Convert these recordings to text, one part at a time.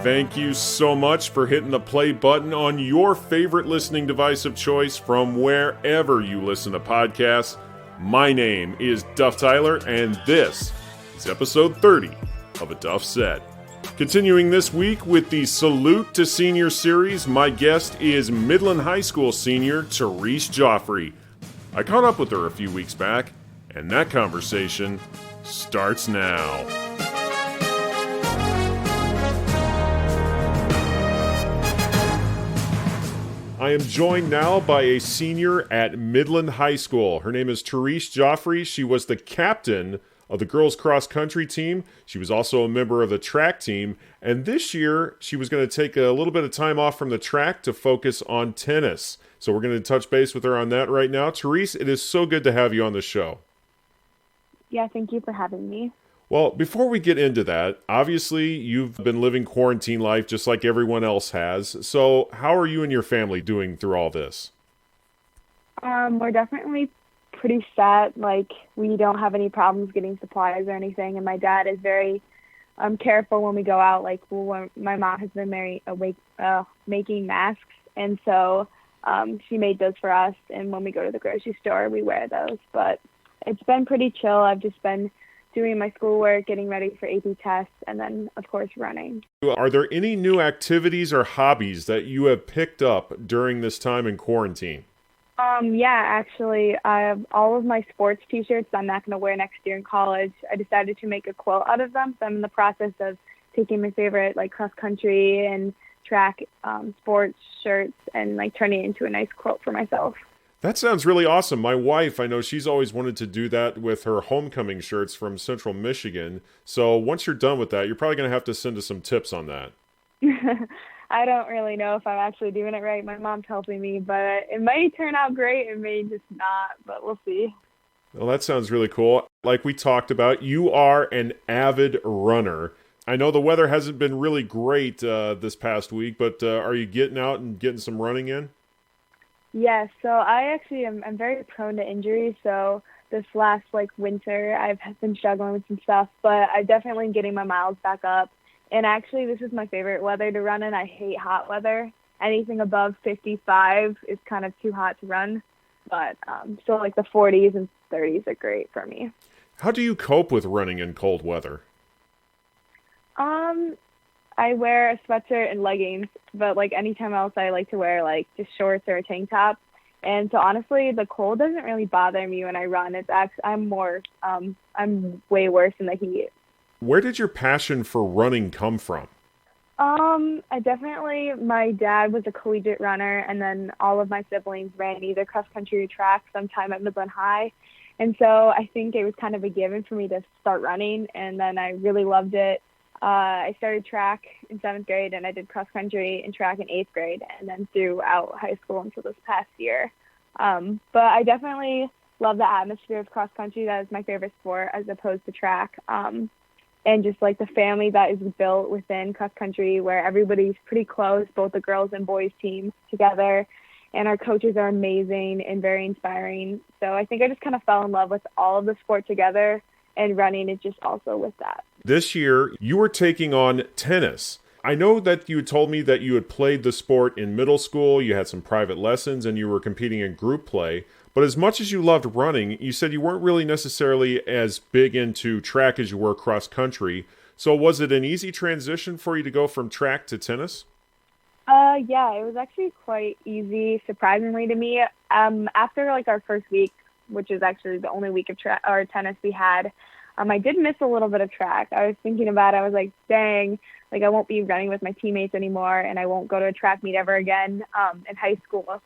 Thank you so much for hitting the play button on your favorite listening device of choice from wherever you listen to podcasts. My name is Duff Tyler, and this is episode 30 of A Duff Said. Continuing this week with the Salute to Senior series, my guest is Midland High School senior Therese Joffree. I caught up with her a few weeks back, and that conversation starts now. I am joined now by a senior at Midland High School. Her name is Therese Joffree. She was the captain of the girls cross country team. She was also a member of the track team. And this year, she was going to take a little bit of time off from the track to focus on tennis. So we're going to touch base with her on that right now. Therese, it is so good to have you on the show. Yeah, thank you for having me. Well, before we get into that, obviously you've been living quarantine life just like everyone else has. So how are you and your family doing through all this? We're definitely pretty set. Like, we don't have any problems getting supplies or anything. And my dad is very careful when we go out. Like, when my mom has been making masks. And so she made those for us. And when we go to the grocery store, we wear those. But it's been pretty chill. I've just been doing my schoolwork, getting ready for AP tests, and then, of course, running. Are there any new activities or hobbies that you have picked up during this time in quarantine? Yeah, actually, I have all of my sports t-shirts I'm not going to wear next year in college. I decided to make a quilt out of them, so I'm in the process of taking my favorite, like, cross-country and track sports shirts and, like, turning it into a nice quilt for myself. That sounds really awesome. My wife, I know she's always wanted to do that with her homecoming shirts from Central Michigan. So once you're done with that, you're probably going to have to send us some tips on that. I don't really know if I'm actually doing it right. My mom's helping me, but it may turn out great. It may just not, but we'll see. Well, that sounds really cool. Like we talked about, you are an avid runner. I know the weather hasn't been really great this past week, but are you getting out and getting some running in? Yes, so I actually I'm very prone to injury, so this last winter I've been struggling with some stuff, but I'm definitely getting my miles back up. And actually this is my favorite weather to run in. I hate hot weather. Anything above 55 is kind of too hot to run, but so the 40s and 30s are great for me. How do you cope with running in cold weather? I wear a sweatshirt and leggings, but anytime else I like to wear just shorts or a tank top. And so honestly, the cold doesn't really bother me when I run. It's actually I'm way worse in the heat. Where did your passion for running come from? My dad was a collegiate runner, and then all of my siblings ran either cross country or track sometime at Midland High. And so I think it was kind of a given for me to start running, and then I really loved it. I started track in 7th grade, and I did cross country and track in 8th grade, and then throughout high school until this past year. But I definitely love the atmosphere of cross country. That is my favorite sport as opposed to track. And just the family that is built within cross country, where everybody's pretty close, both the girls and boys teams together. And our coaches are amazing and very inspiring. So I think I just kind of fell in love with all of the sport together, and running is just also with that. This year, you were taking on tennis. I know that you had told me that you had played the sport in middle school, you had some private lessons, and you were competing in group play. But as much as you loved running, you said you weren't really necessarily as big into track as you were cross country. So was it an easy transition for you to go from track to tennis? Yeah, it was actually quite easy, surprisingly to me. After our first week, which is actually the only week of tennis we had, I did miss a little bit of track. I was thinking about it. I was like, dang, I won't be running with my teammates anymore, and I won't go to a track meet ever again in high school.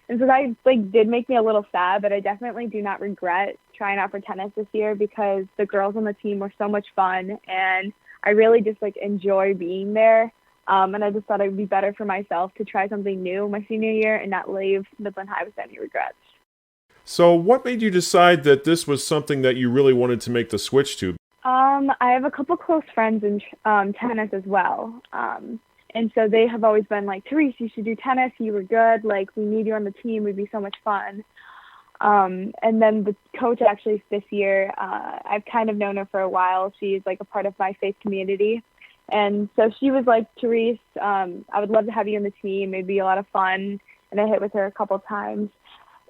And so that did make me a little sad, but I definitely do not regret trying out for tennis this year because the girls on the team were so much fun, and I really just enjoy being there. And I just thought it would be better for myself to try something new my senior year and not leave Midland High with any regrets. So what made you decide that this was something that you really wanted to make the switch to? I have a couple close friends in tennis as well. And so they have always been like, Therese, you should do tennis. You were good. We need you on the team. It would be so much fun. And then the coach actually this year, I've kind of known her for a while. She's a part of my faith community. And so she was like, Therese, I would love to have you on the team. It'd be a lot of fun. And I hit with her a couple times.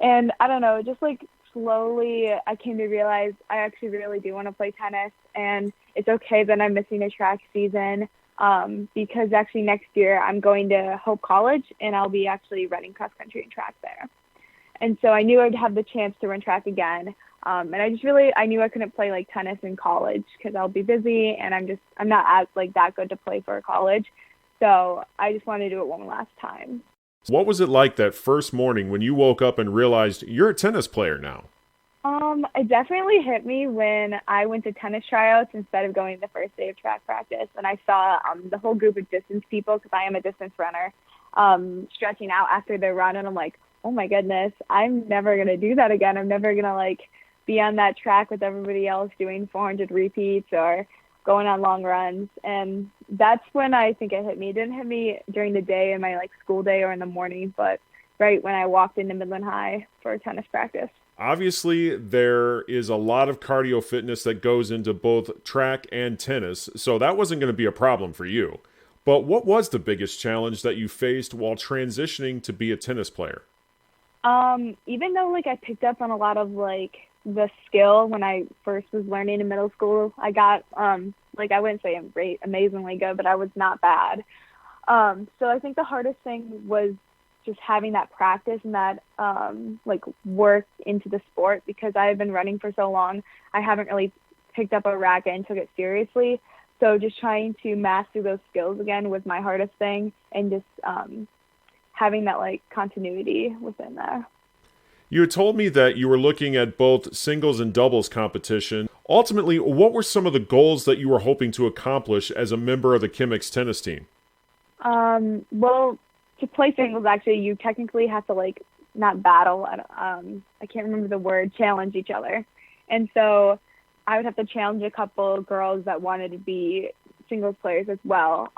And I don't know, just like slowly I came to realize I actually really do want to play tennis. And it's okay that I'm missing a track season because actually next year I'm going to Hope College and I'll be actually running cross country and track there. And so I knew I'd have the chance to run track again. And I knew I couldn't play like tennis in college because I'll be busy and I'm not as like that good to play for college. So I just wanted to do it one last time. What was it like that first morning when you woke up and realized you're a tennis player now? It definitely hit me when I went to tennis tryouts instead of going the first day of track practice. And I saw the whole group of distance people, because I am a distance runner, stretching out after their run. And I'm like, oh my goodness, I'm never going to do that again. I'm never going to like be on that track with everybody else doing 400 repeats or going on long runs. And that's when I think it hit me. It didn't hit me during the day in my like school day or in the morning, but right when I walked into Midland High for tennis practice. Obviously, there is a lot of cardio fitness that goes into both track and tennis, so that wasn't going to be a problem for you. But what was the biggest challenge that you faced while transitioning to be a tennis player? Even though like I picked up on a lot of like the skill when I first was learning in middle school, I got like I wouldn't say I'm great, amazingly good, but I was not bad. So I think the hardest thing was just having that practice and that like work into the sport, because I have been running for so long. I haven't really picked up a racket and took it seriously. So just trying to master those skills again was my hardest thing, and just having that like continuity within there. You had told me that you were looking at both singles and doubles competition. Ultimately, what were some of the goals that you were hoping to accomplish as a member of the Chemics tennis team? Well, to play singles, actually, you technically have to like not battle. I can't remember the word, challenge each other. And so I would have to challenge a couple girls that wanted to be singles players as well.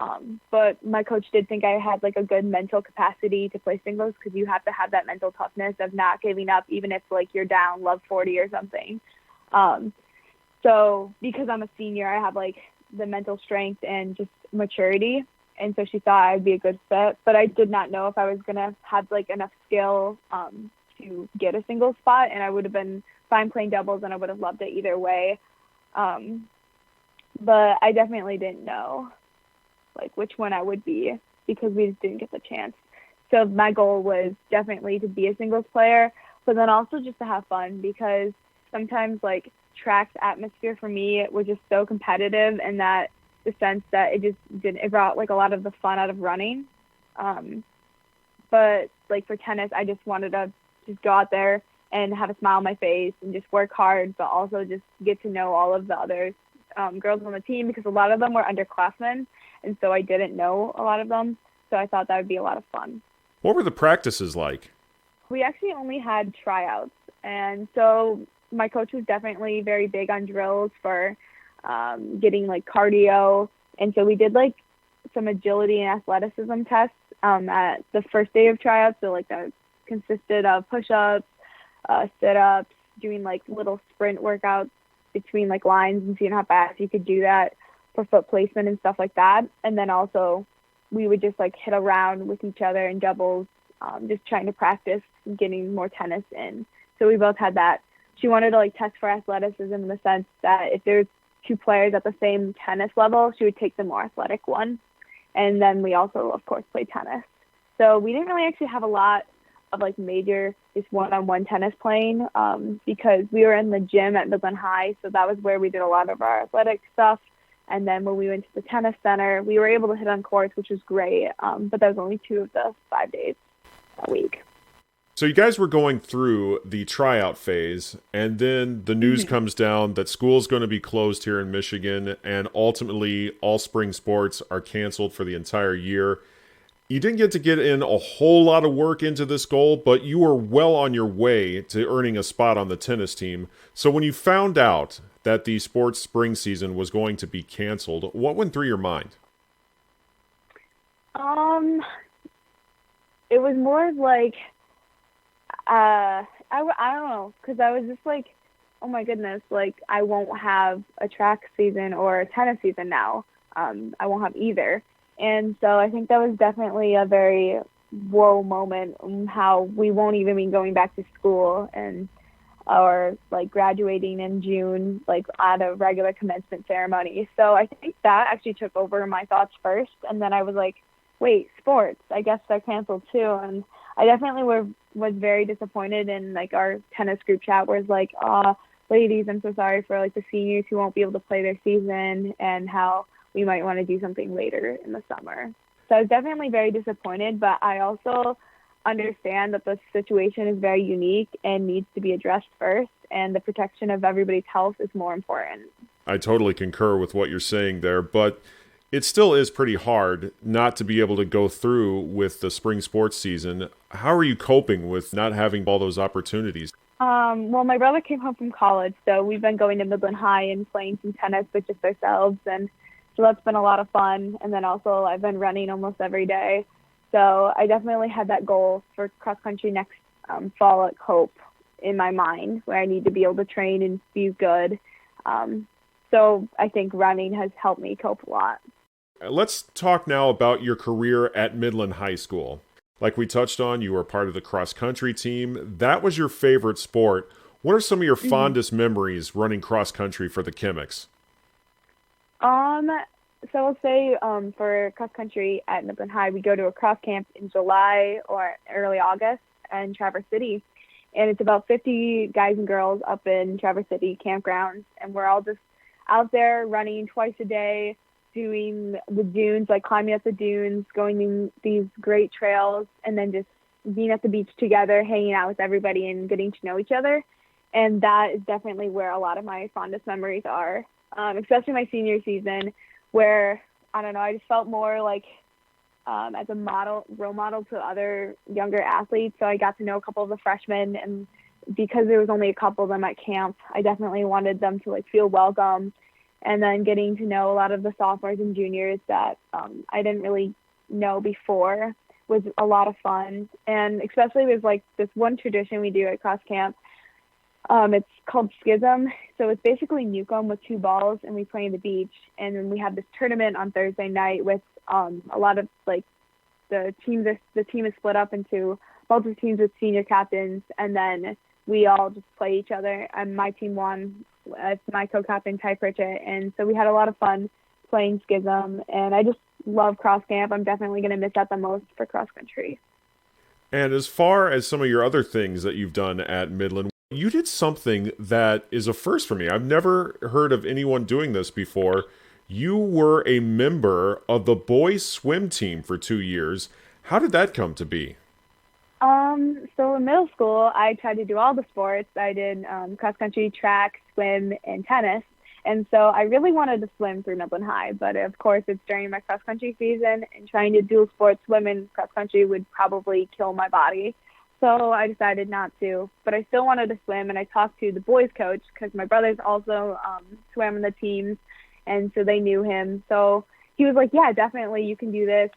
But my coach did think I had like a good mental capacity to play singles, because you have to have that mental toughness of not giving up, even if like you're down love 40 or something. So because I'm a senior, I have like the mental strength and just maturity. And so she thought I'd be a good fit, but I did not know if I was going to have like enough skill to get a single spot, and I would have been fine playing doubles and I would have loved it either way. But I definitely didn't know like which one I would be, because we just didn't get the chance. So my goal was definitely to be a singles player, but then also just to have fun, because sometimes like track's atmosphere for me was just so competitive, and that the sense that it brought like a lot of the fun out of running. But like for tennis, I just wanted to just go out there and have a smile on my face and just work hard, but also just get to know all of the other girls on the team, because a lot of them were underclassmen, and so I didn't know a lot of them. So I thought that would be a lot of fun. What were the practices like? We actually only had tryouts, and so my coach was definitely very big on drills for getting like cardio, and so we did like some agility and athleticism tests at the first day of tryouts. So like that consisted of push-ups, sit-ups, doing like little sprint workouts between like lines and seeing how fast you could do that for foot placement and stuff like that. And then also we would just like hit around with each other in doubles, just trying to practice getting more tennis in. So we both had that. She wanted to like test for athleticism in the sense that if there's two players at the same tennis level, she would take the more athletic one. And then we also, of course, played tennis. So we didn't really actually have a lot of like major just one-on-one tennis playing, because we were in the gym at Midland High, so that was where we did a lot of our athletic stuff. And then when we went to the tennis center, we were able to hit on courts, which was great, but that was only 2 of the 5 days a week. So you guys were going through the tryout phase, and then the news comes down that school's going to be closed here in Michigan, and ultimately all spring sports are canceled for the entire year. You didn't get in a whole lot of work into this goal, but you were well on your way to earning a spot on the tennis team. So when you found out that the sports spring season was going to be canceled, what went through your mind? It was more like, I don't know, because I was just like, oh my goodness, like I won't have a track season or a tennis season now. I won't have either. And so I think that was definitely a very whoa moment on how we won't even be going back to school and or like graduating in June, like at a regular commencement ceremony. So I think that actually took over my thoughts first. And then I was like, wait, sports, I guess they're canceled too. And I definitely was very disappointed in like our tennis group chat where it's like, ladies, I'm so sorry for like the seniors who won't be able to play their season and how we might want to do something later in the summer. So I was definitely very disappointed, but I also understand that the situation is very unique and needs to be addressed first, and the protection of everybody's health is more important. I totally concur with what you're saying there, but it still is pretty hard not to be able to go through with the spring sports season. How are you coping with not having all those opportunities? Well, my brother came home from college, so we've been going to Midland High and playing some tennis with just ourselves, and so that's been a lot of fun. And then also I've been running almost every day. So I definitely had that goal for cross country next fall at Cope in my mind, where I need to be able to train and be good. So I think running has helped me cope a lot. Let's talk now about your career at Midland High School. Like we touched on, you were part of the cross country team. That was your favorite sport. What are some of your fondest memories running cross country for the Chemics? So I'll say for cross country at Midland High, we go to a cross camp in July or early August in Traverse City. And it's about 50 guys and girls up in Traverse City campgrounds. And we're all just out there running twice a day, doing the dunes, like climbing up the dunes, going in these great trails, and then just being at the beach together, hanging out with everybody and getting to know each other. And that is definitely where a lot of my fondest memories are, especially my senior season, where, I don't know, I just felt more like as a role model to other younger athletes. So I got to know a couple of the freshmen, and because there was only a couple of them at camp, I definitely wanted them to like feel welcome. And then getting to know a lot of the sophomores and juniors that I didn't really know before was a lot of fun. And especially there's like this one tradition we do at cross camp. It's called Schism. So it's basically Newcomb with 2 balls, and we play in the beach. And then we have this tournament on Thursday night with a lot of like the team is split up into multiple teams with senior captains, and then we all just play each other. And my team won. It's my co-captain Ty Pritchett, and so we had a lot of fun playing Schism. And I just love cross camp. I'm definitely going to miss that the most for cross country. And as far as some of your other things that you've done at Midland, you did something that is a first for me. I've never heard of anyone doing this before. You were a member of the boys swim team for 2 years. How did that come to be? So in middle school, I tried to do all the sports. I did cross country, track, swim, and tennis. And so I really wanted to swim through Midland High, but of course it's during my cross country season, and trying to dual sport swim and cross country would probably kill my body. So I decided not to, but I still wanted to swim, and I talked to the boys coach because my brothers also swam in the teams, and so they knew him. So he was like, yeah, definitely you can do this,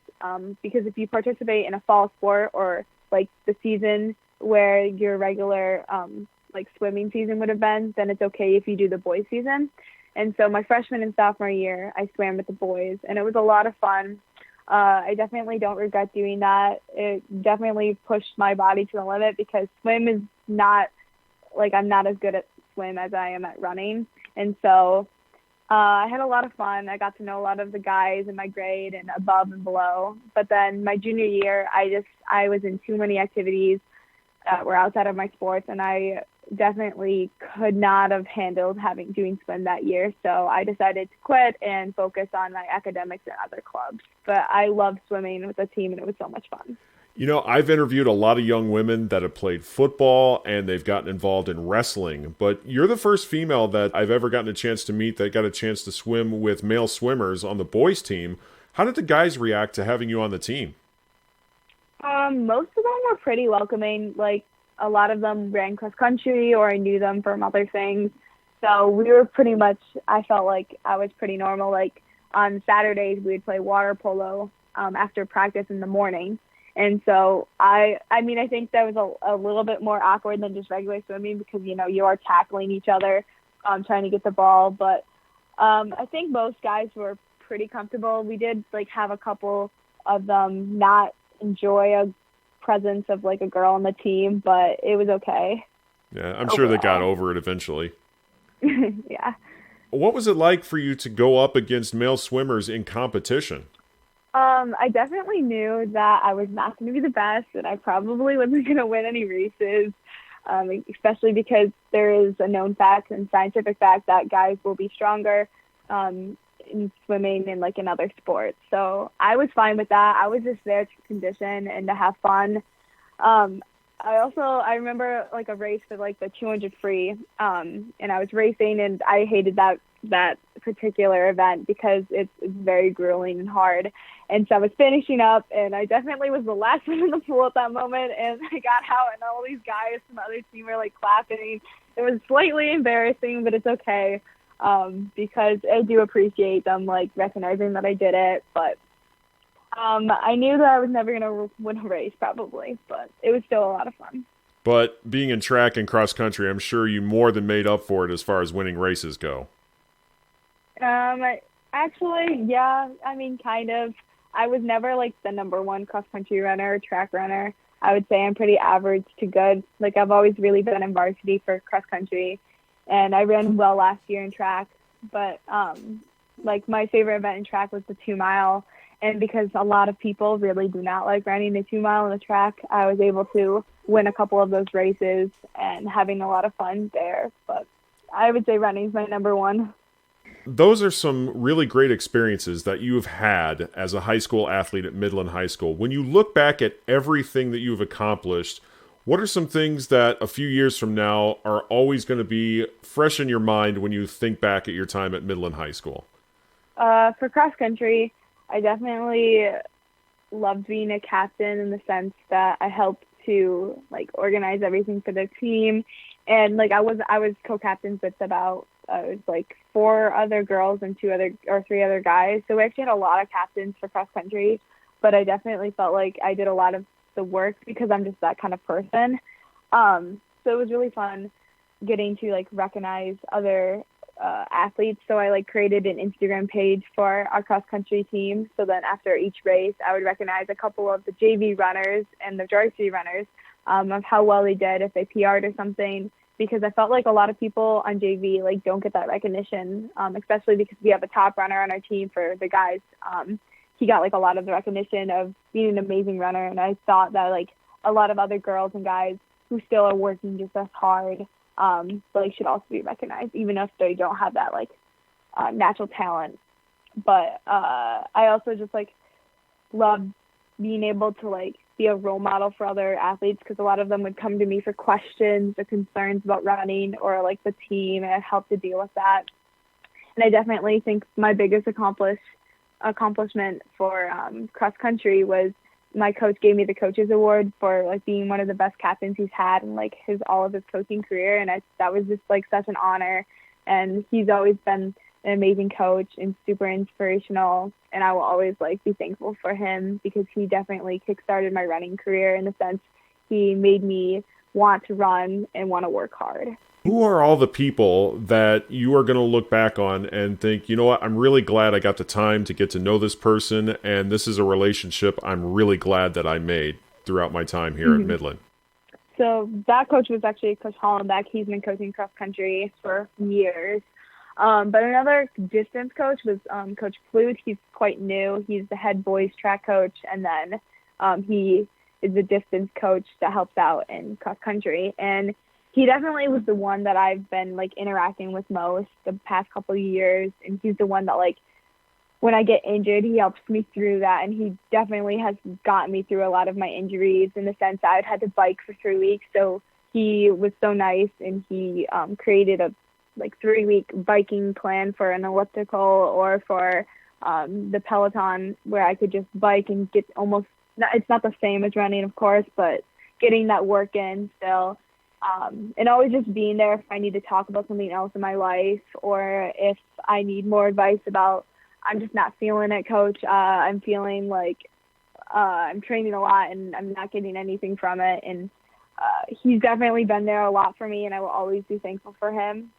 because if you participate in a fall sport or like the season where your regular like swimming season would have been, then it's okay if you do the boys season. And so my freshman and sophomore year, I swam with the boys, and it was a lot of fun. I definitely don't regret doing that. It definitely pushed my body to the limit because swim is not, like, I'm not as good at swim as I am at running. And so I had a lot of fun. I got to know a lot of the guys in my grade and above and below. But then my junior year, I was in too many activities that were outside of my sports, and I definitely could not have handled doing swim that year. So I decided to quit and focus on my academics and other clubs. But I loved swimming with the team, and it was so much fun. You know, I've interviewed a lot of young women that have played football and they've gotten involved in wrestling, but you're the first female that I've ever gotten a chance to meet that got a chance to swim with male swimmers on the boys team. How did the guys react to having you on the team? Most of them were pretty welcoming. Like, a lot of them ran cross country, or I knew them from other things. So we were pretty much, I felt like I was pretty normal. Like, on Saturdays, we would play water polo after practice in the morning. And so I think that was a little bit more awkward than just regular swimming because, you know, you are tackling each other, trying to get the ball. But I think most guys were pretty comfortable. We did like have a couple of them not enjoy a presence of like a girl on the team, but it was okay. Yeah, I'm sure they got over it eventually. Yeah. What was it like for you to go up against male swimmers in competition? I definitely knew that I was not going to be the best, and I probably wasn't going to win any races, especially because there is a known fact and scientific fact that guys will be stronger in swimming and like in other sports. So I was fine with that. I was just there to condition and to have fun. I remember like a race for like the 200 free, and I was racing, and I hated that particular event because it's very grueling and hard. And so I was finishing up, and I definitely was the last one in the pool at that moment, and I got out, and all these guys from the other team were like clapping. It was slightly embarrassing, but it's okay, because I do appreciate them like recognizing that I did it. But I knew that I was never going to win a race probably, but it was still a lot of fun. But being in track and cross country, I'm sure you more than made up for it as far as winning races go. Actually, yeah, I mean, kind of. I was never like the number one cross country runner or track runner. I would say I'm pretty average to good. Like I've always really been in varsity for cross country, and I ran well last year in track. But like my favorite event in track was the 2 mile. And because a lot of people really do not like running the 2 mile on the track, I was able to win a couple of those races and having a lot of fun there. But I would say running is my number one. Those are some really great experiences that you've had as a high school athlete at Midland High School. When you look back at everything that you've accomplished, what are some things that a few years from now are always going to be fresh in your mind when you think back at your time at Midland High School? For cross country, I definitely loved being a captain in the sense that I helped to like organize everything for the team, and like I was co-captains with about it was like 4 other girls and 3 other guys. So we actually had a lot of captains for cross country, but I definitely felt like I did a lot of the work because I'm just that kind of person. So it was really fun getting to like recognize other athletes. So I like created an Instagram page for our cross country team. So then after each race, I would recognize a couple of the JV runners and the varsity runners of how well they did, if they PR'd or something, because I felt like a lot of people on JV like don't get that recognition, especially because we have a top runner on our team for the guys. He got like a lot of the recognition of being an amazing runner, and I thought that like a lot of other girls and guys who still are working just as hard like should also be recognized, even if they don't have that like natural talent. But I also just like love being able to like be a role model for other athletes, because a lot of them would come to me for questions or concerns about running or like the team, and I'd help to deal with that. And I definitely think my biggest accomplishment for cross country was my coach gave me the coaches award for like being one of the best captains he's had in like all of his coaching career, and that was just like such an honor. And he's always been an amazing coach and super inspirational, and I will always like be thankful for him because he definitely kickstarted my running career in the sense he made me want to run and want to work hard. Who are all the people that you are going to look back on and think, you know what, I'm really glad I got the time to get to know this person, and this is a relationship I'm really glad that I made throughout my time here at Midland? So that coach was actually Coach Hollenbeck. He's been coaching cross country for years. But another distance coach was Coach Flute. He's quite new. He's the head boys track coach, and then he is the distance coach that helps out in cross country. And he definitely was the one that I've been like interacting with most the past couple of years. And he's the one that like when I get injured, he helps me through that. And he definitely has gotten me through a lot of my injuries in the sense that I'd had to bike for 3 weeks. So he was so nice, and he created a like 3-week biking plan for an elliptical or for the Peloton, where I could just bike and get almost, it's not the same as running, of course, but getting that work in still. And always just being there if I need to talk about something else in my life, or if I need more advice about, I'm just not feeling it, coach. I'm feeling like I'm training a lot and I'm not getting anything from it. And he's definitely been there a lot for me, and I will always be thankful for him.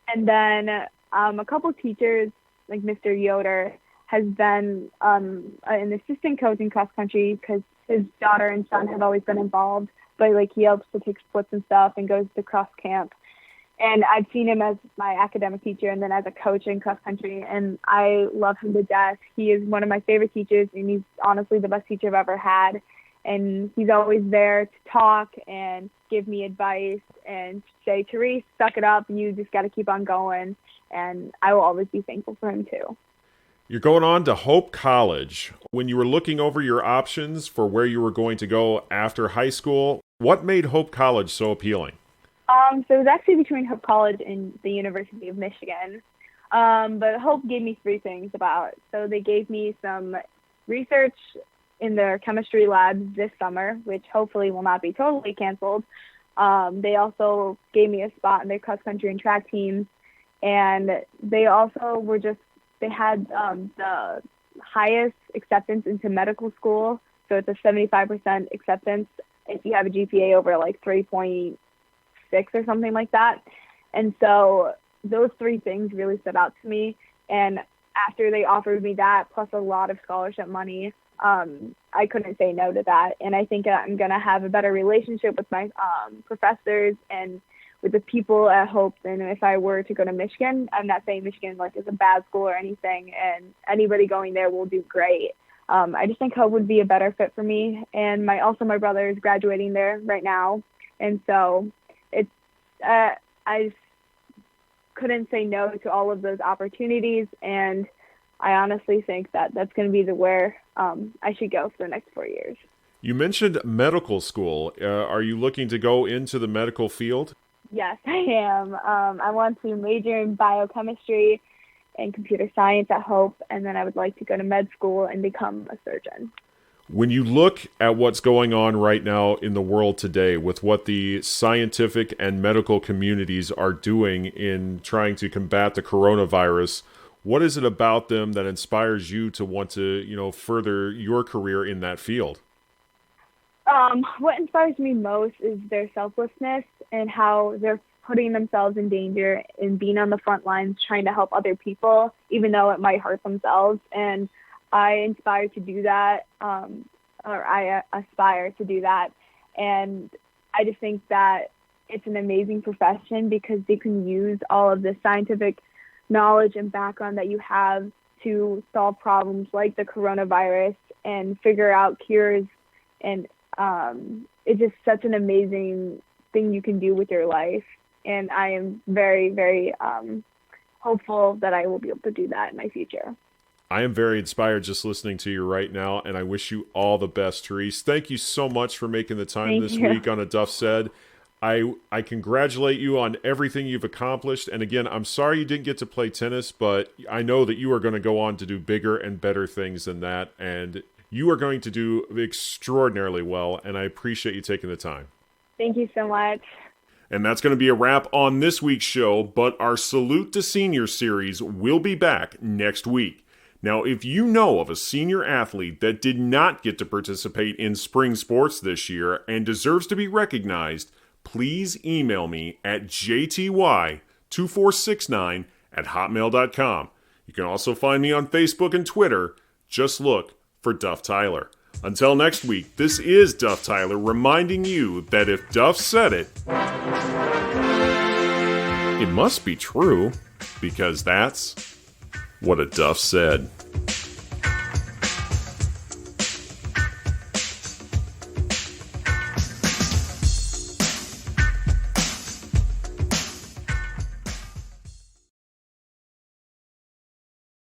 And then a couple teachers like Mr. Yoder, has been an assistant coach in cross country because his daughter and son have always been involved. But like he helps to take splits and stuff and goes to cross camp. And I've seen him as my academic teacher and then as a coach in cross country, and I love him to death. He is one of my favorite teachers, and he's honestly the best teacher I've ever had. And he's always there to talk and give me advice and say, Therese, suck it up. You just got to keep on going. And I will always be thankful for him too. You're going on to Hope College. When you were looking over your options for where you were going to go after high school, what made Hope College so appealing? So it was actually between Hope College and the University of Michigan. But Hope gave me three things about it. So they gave me some research in their chemistry labs this summer, which hopefully will not be totally canceled. They also gave me a spot in their cross country and track teams. And they also they had the highest acceptance into medical school. So it's a 75% acceptance if you have a GPA over like 3.6 or something like that. And so those three things really stood out to me. And after they offered me that, plus a lot of scholarship money, I couldn't say no to that. And I think I'm going to have a better relationship with my professors and with the people at Hope than if I were to go to Michigan. I'm not saying Michigan like is a bad school or anything, and anybody going there will do great. I just think Hope would be a better fit for me. And my brother is graduating there right now. And so it's, I just couldn't say no to all of those opportunities. And I honestly think that that's going to be where I should go for the next 4 years. You mentioned medical school. Are you looking to go into the medical field? Yes, I am. I want to major in biochemistry and computer science at Hope, and then I would like to go to med school and become a surgeon. When you look at what's going on right now in the world today with what the scientific and medical communities are doing in trying to combat the coronavirus, what is it about them that inspires you to want to, further your career in that field? What inspires me most is their selflessness and how they're putting themselves in danger and being on the front lines trying to help other people, even though it might hurt themselves. And I aspire to do that. And I just think that it's an amazing profession because they can use all of the scientific knowledge and background that you have to solve problems like the coronavirus and figure out cures. And it's just such an amazing thing you can do with your life. And I am very, very hopeful that I will be able to do that in my future. I am very inspired just listening to you right now, and I wish you all the best, Therese. Thank you so much for making the time this week on A Duff Said. I congratulate you on everything you've accomplished. And again, I'm sorry you didn't get to play tennis, but I know that you are going to go on to do bigger and better things than that. And you are going to do extraordinarily well, and I appreciate you taking the time. Thank you so much. And that's going to be a wrap on this week's show, but our Salute to Seniors series will be back next week. Now, if you know of a senior athlete that did not get to participate in spring sports this year and deserves to be recognized, please email me at jty2469@hotmail.com. You can also find me on Facebook and Twitter. Just look for Duff Tyler. Until next week, this is Duff Tyler reminding you that if Duff said it, it must be true, because that's what a Duff said.